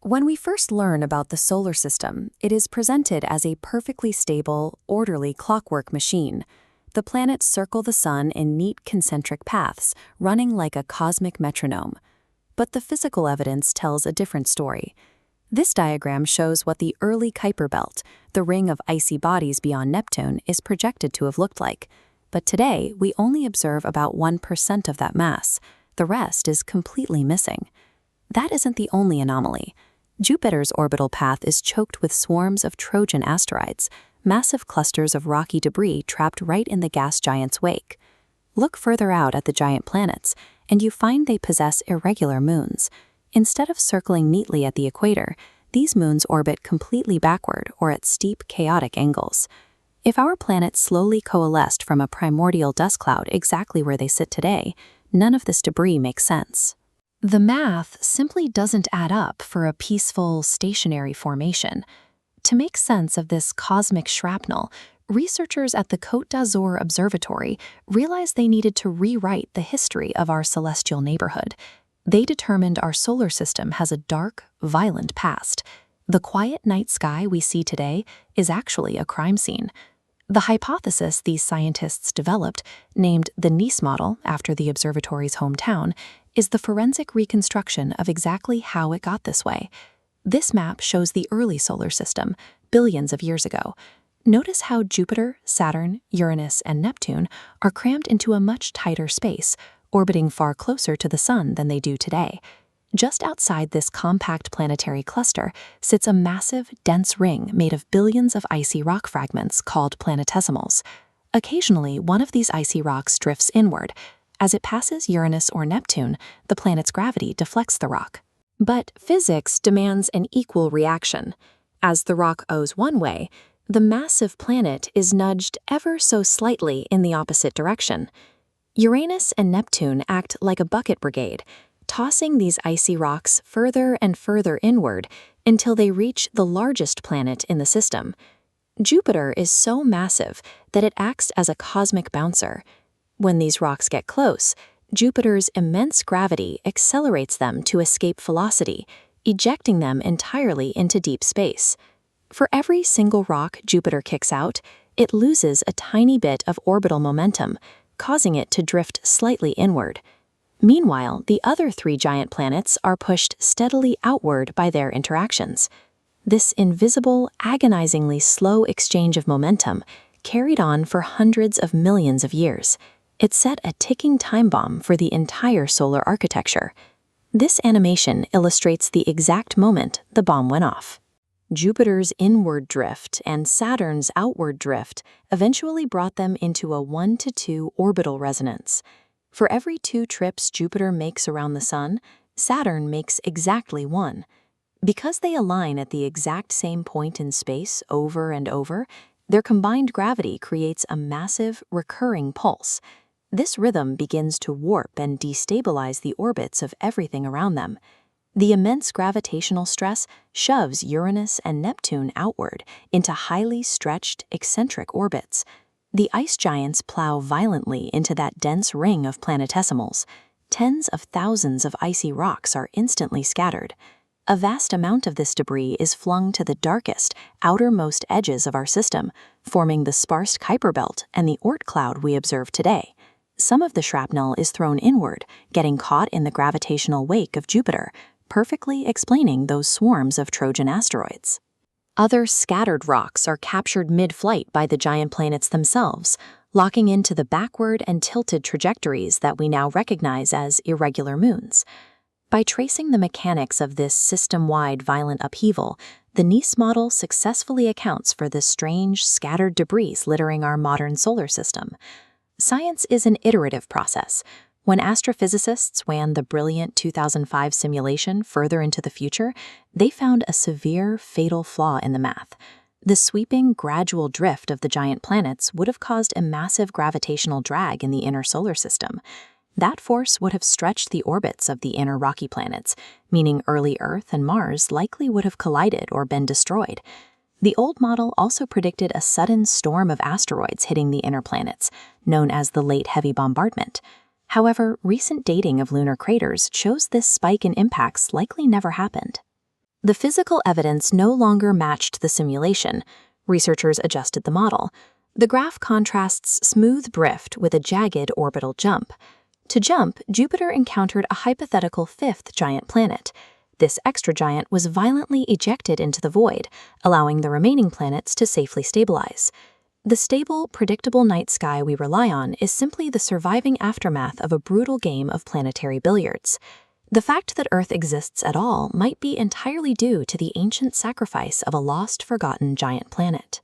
When we first learn about the solar system, it is presented as a perfectly stable, orderly clockwork machine. The planets circle the sun in neat concentric paths, running like a cosmic metronome. But the physical evidence tells a different story. This diagram shows what the early Kuiper belt, the ring of icy bodies beyond Neptune, is projected to have looked like. But today, we only observe about 1% of that mass. The rest is completely missing. That isn't the only anomaly. Jupiter's orbital path is choked with swarms of Trojan asteroids, massive clusters of rocky debris trapped right in the gas giant's wake. Look further out at the giant planets, and you find they possess irregular moons. Instead of circling neatly at the equator, these moons orbit completely backward or at steep, chaotic angles. If our planets slowly coalesced from a primordial dust cloud exactly where they sit today, none of this debris makes sense. The math simply doesn't add up for a peaceful, stationary formation. To make sense of this cosmic shrapnel, researchers at the Côte d'Azur Observatory realized they needed to rewrite the history of our celestial neighborhood. They determined our solar system has a dark, violent past. The quiet night sky we see today is actually a crime scene. The hypothesis these scientists developed, named the Nice model after the observatory's hometown, is the forensic reconstruction of exactly how it got this way. This map shows the early solar system, billions of years ago. Notice how Jupiter, Saturn, Uranus, and Neptune are crammed into a much tighter space, orbiting far closer to the Sun than they do today. Just outside this compact planetary cluster sits a massive, dense ring made of billions of icy rock fragments called planetesimals. Occasionally, one of these icy rocks drifts inward. As it passes Uranus or Neptune, the planet's gravity deflects the rock. But physics demands an equal reaction. As the rock owes one way, the massive planet is nudged ever so slightly in the opposite direction. Uranus and Neptune act like a bucket brigade, tossing these icy rocks further and further inward until they reach the largest planet in the system. Jupiter is so massive that it acts as a cosmic bouncer. When these rocks get close, Jupiter's immense gravity accelerates them to escape velocity, ejecting them entirely into deep space. For every single rock Jupiter kicks out, it loses a tiny bit of orbital momentum, causing it to drift slightly inward. Meanwhile, the other three giant planets are pushed steadily outward by their interactions. This invisible, agonizingly slow exchange of momentum carried on for hundreds of millions of years. It set a ticking time bomb for the entire solar architecture. This animation illustrates the exact moment the bomb went off. Jupiter's inward drift and Saturn's outward drift eventually brought them into a 1-to-2 orbital resonance. For every 2 trips Jupiter makes around the Sun, Saturn makes exactly 1. Because they align at the exact same point in space over and over, their combined gravity creates a massive, recurring pulse. This rhythm begins to warp and destabilize the orbits of everything around them. The immense gravitational stress shoves Uranus and Neptune outward into highly stretched, eccentric orbits. The ice giants plow violently into that dense ring of planetesimals. Tens of thousands of icy rocks are instantly scattered. A vast amount of this debris is flung to the darkest, outermost edges of our system, forming the sparse Kuiper belt and the Oort cloud we observe today. Some of the shrapnel is thrown inward, getting caught in the gravitational wake of Jupiter, perfectly explaining those swarms of Trojan asteroids. Other scattered rocks are captured mid-flight by the giant planets themselves, locking into the backward and tilted trajectories that we now recognize as irregular moons. By tracing the mechanics of this system-wide violent upheaval, the Nice model successfully accounts for the strange, scattered debris littering our modern solar system. Science is an iterative process. When astrophysicists ran the brilliant 2005 simulation further into the future, they found a severe, fatal flaw in the math. The sweeping, gradual drift of the giant planets would have caused a massive gravitational drag in the inner solar system. That force would have stretched the orbits of the inner rocky planets, meaning early Earth and Mars likely would have collided or been destroyed. The old model also predicted a sudden storm of asteroids hitting the inner planets, known as the Late Heavy Bombardment. However, recent dating of lunar craters shows this spike in impacts likely never happened. The physical evidence no longer matched the simulation. Researchers adjusted the model. The graph contrasts smooth drift with a jagged orbital jump. To jump, Jupiter encountered a hypothetical fifth giant planet. This extra giant was violently ejected into the void, allowing the remaining planets to safely stabilize. The stable, predictable night sky we rely on is simply the surviving aftermath of a brutal game of planetary billiards. The fact that Earth exists at all might be entirely due to the ancient sacrifice of a lost, forgotten giant planet.